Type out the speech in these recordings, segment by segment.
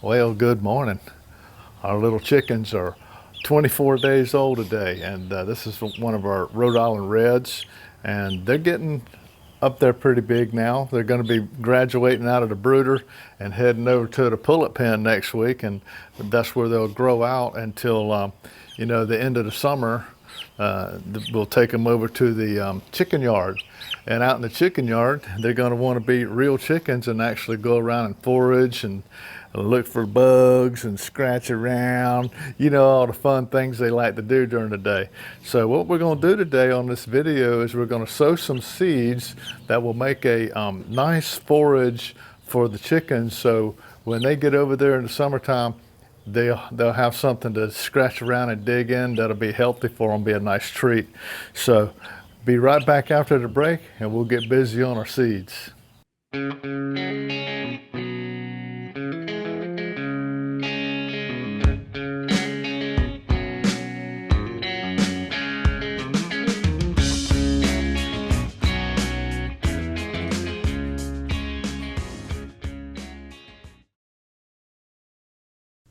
Well, good morning. Our little chickens are 24 days old today, and this is one of our Rhode Island Reds, and they're getting up there pretty big now. They're going to be graduating out of the brooder and heading over to the pullet pen next week, and that's where they'll grow out until the end of the summer. We'll take them over to the chicken yard, and out in the chicken yard they're going to want to be real chickens and actually go around and forage and look for bugs and scratch around, all the fun things they like to do during the day. So what we're going to do today on this video is we're going to sow some seeds that will make a nice forage for the chickens, so when they get over there in the summertime, they'll have something to scratch around and dig in that'll be healthy for them, be a nice treat. So be right back after the break and we'll get busy on our seeds.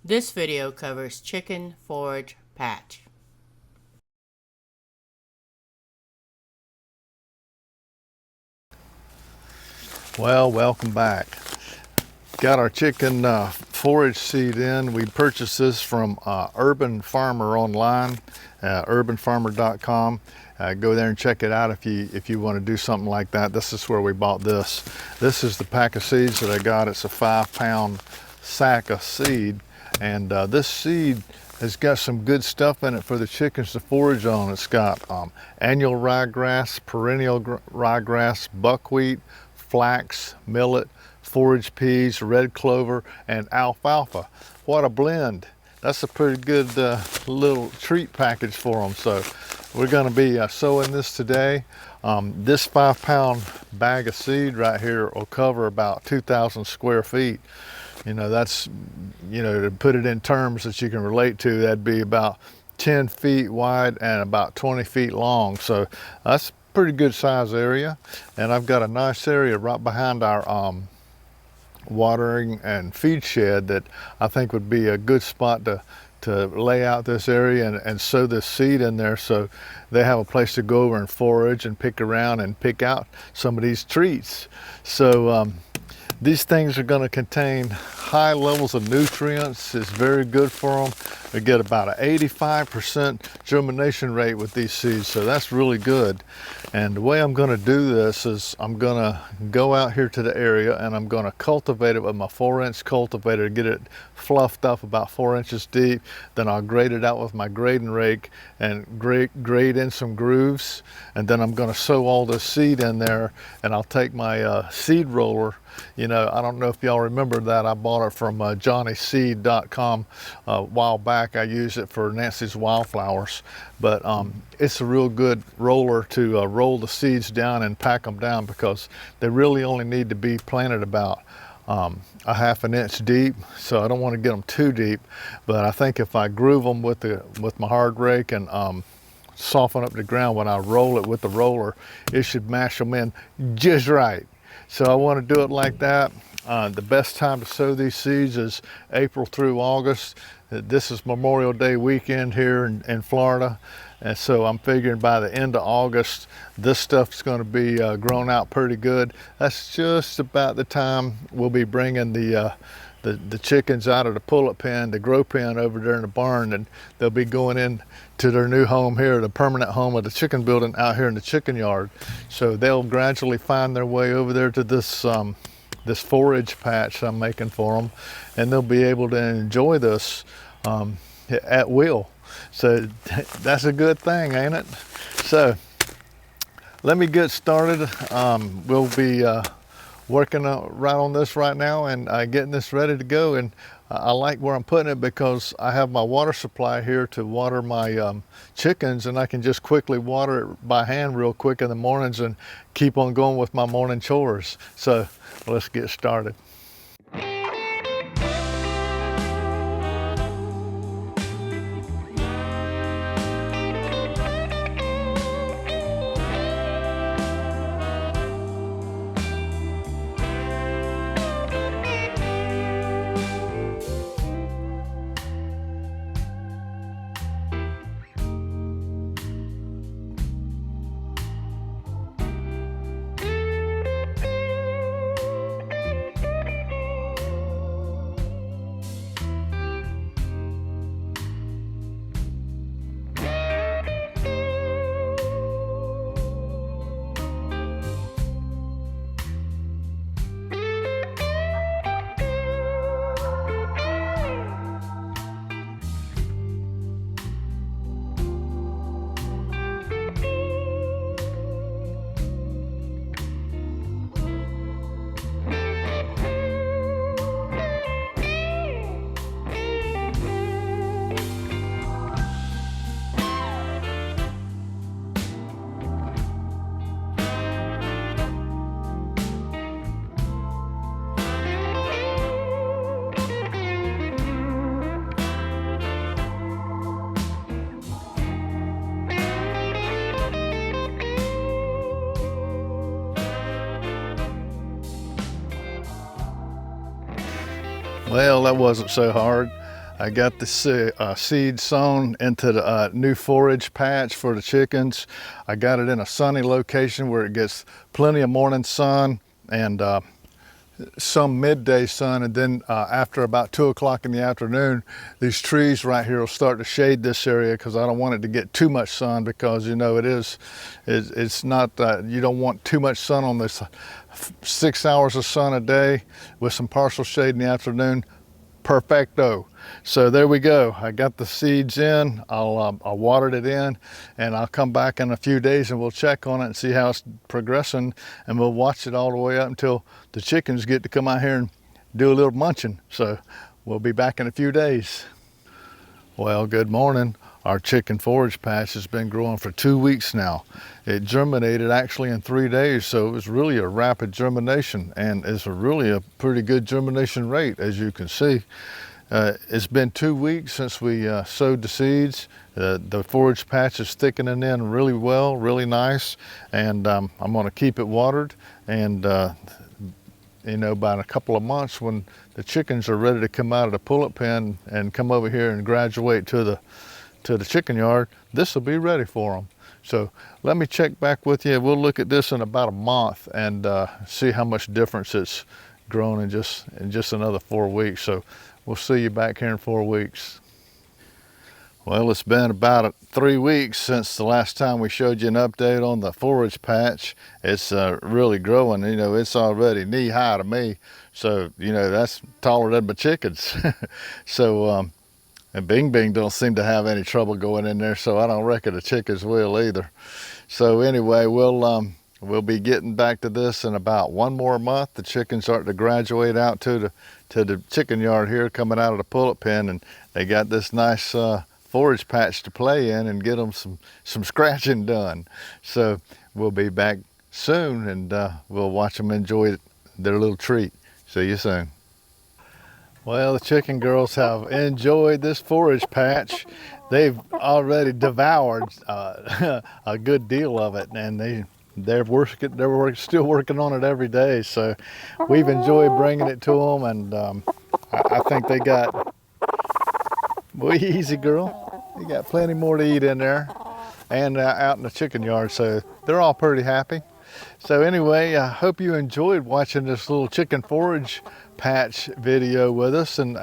This video covers chicken forage patch. Well, welcome back. Got our chicken forage seed in. We purchased this from Urban Farmer online, urbanfarmer.com. Go there and check it out if you want to do something like that. This is where we bought this. This is the pack of seeds that I got. It's a 5-pound sack of seed, and this seed has got some good stuff in it for the chickens to forage on. It's got annual ryegrass, perennial ryegrass, buckwheat, flax, millet, forage peas, red clover, and alfalfa. What a blend. That's a pretty good little treat package for them. So we're going to be sowing this today. This 5-pound bag of seed right here will cover about 2,000 square feet. That's, to put it in terms that you can relate to, that'd be about 10 feet wide and about 20 feet long. So that's a pretty good size area. And I've got a nice area right behind our watering and feed shed that I think would be a good spot to lay out this area and sow this seed in there, so they have a place to go over and forage and pick around and pick out some of these treats. So these things are going to contain high levels of nutrients. It's very good for them. They get about an 85% germination rate with these seeds, so that's really good. And the way I'm going to do this is I'm going to go out here to the area and I'm going to cultivate it with my 4-inch cultivator, get it fluffed up about 4 inches deep. Then I'll grade it out with my grading rake and grade in some grooves. And then I'm going to sow all this seed in there, and I'll take my seed roller. I don't know if y'all remember that. I bought it from johnnyseed.com a while back. I use it for Nancy's wildflowers, but it's a real good roller to roll the seeds down and pack them down, because they really only need to be planted about a 1/2 inch deep. So I don't want to get them too deep, but I think if I groove them with my hard rake and soften up the ground when I roll it with the roller, it should mash them in just right. So I want to do it like that. The best time to sow these seeds is April through August. This is Memorial Day weekend here in Florida. And so I'm figuring by the end of August, this stuff's going to be grown out pretty good. That's just about the time we'll be bringing the chickens out of the pullet pen, the grow pen over there in the barn, and they'll be going in to their new home here, the permanent home of the chicken building out here in the chicken yard. So they'll gradually find their way over there to this this forage patch I'm making for them, and they'll be able to enjoy this at will. So that's a good thing, ain't it? So let me get started. We'll be working right on this right now and getting this ready to go. And I like where I'm putting it because I have my water supply here to water my chickens, and I can just quickly water it by hand real quick in the mornings and keep on going with my morning chores. So let's get started. Well, that wasn't so hard. I got the seed sown into the new forage patch for the chickens. I got it in a sunny location where it gets plenty of morning sun and some midday sun, and then after about 2 o'clock in the afternoon, these trees right here will start to shade this area because I don't want it to get too much sun, because you know it's not you don't want too much sun on this. 6 hours of sun a day with some partial shade in the afternoon, perfecto. So there we go. I got the seeds in. I watered it in, and I'll come back in a few days and we'll check on it and see how it's progressing, and we'll watch it all the way up until the chickens get to come out here and do a little munching. So we'll be back in a few days. Well, good morning. Our chicken forage patch has been growing for 2 weeks now. It germinated actually in 3 days, so it was really a rapid germination, and it's really a pretty good germination rate, as you can see. It's been 2 weeks since we sowed the seeds. The forage patch is thickening in really well, really nice, and I'm going to keep it watered. And you know, about a couple of months, when the chickens are ready to come out of the pullet pen and come over here and graduate to the chicken yard, this will be ready for them. So let me check back with you. We'll look at this in about a month and see how much difference it's grown in just another 4 weeks. So we'll see you back here in 4 weeks. Well, it's been about 3 weeks since the last time we showed you an update on the forage patch. It's really growing. You know, it's already knee high to me. So, you know, that's taller than my chickens. So, and Bing Bing don't seem to have any trouble going in there, so I don't reckon the chickens will either. So anyway, we'll be getting back to this in about 1 more month. The chickens start to graduate out to the chicken yard here, coming out of the pullet pen, and they got this nice forage patch to play in and get them some scratching done. So we'll be back soon, and we'll watch them enjoy their little treat. See you soon. Well, the chicken girls have enjoyed this forage patch. They've already devoured a good deal of it, and they're still working on it every day. So we've enjoyed bringing it to them, and I think they got, well, easy girl. You got plenty more to eat in there and out in the chicken yard. So they're all pretty happy. So anyway, I hope you enjoyed watching this little chicken forage patch video with us, and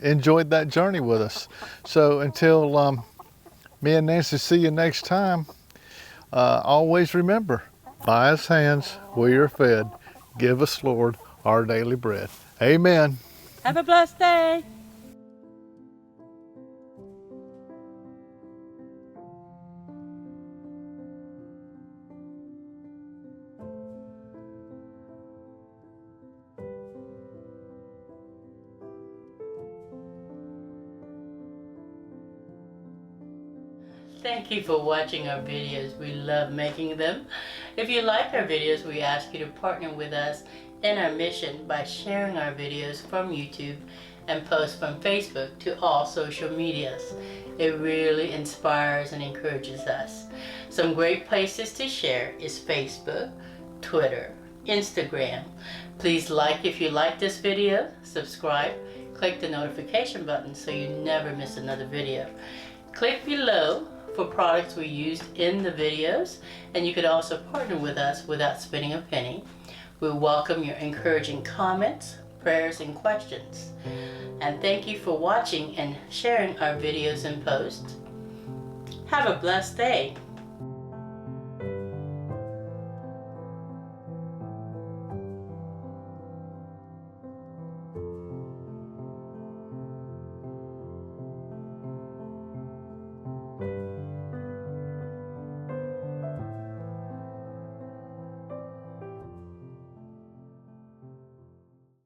enjoyed that journey with us. So until me and Nancy see you next time, always remember, by his hands we are fed. Give us, Lord, our daily bread. Amen. Have a blessed day. Thank you for watching our videos. We love making them. If you like our videos, we ask you to partner with us in our mission by sharing our videos from YouTube and post from Facebook to all social medias. It really inspires and encourages us. Some great places to share is Facebook, Twitter, Instagram. Please like if you like this video, subscribe, click the notification button so you never miss another video. Click below for products we used in the videos, and you could also partner with us without spending a penny. We welcome your encouraging comments, prayers, and questions. And thank you for watching and sharing our videos and posts. Have a blessed day.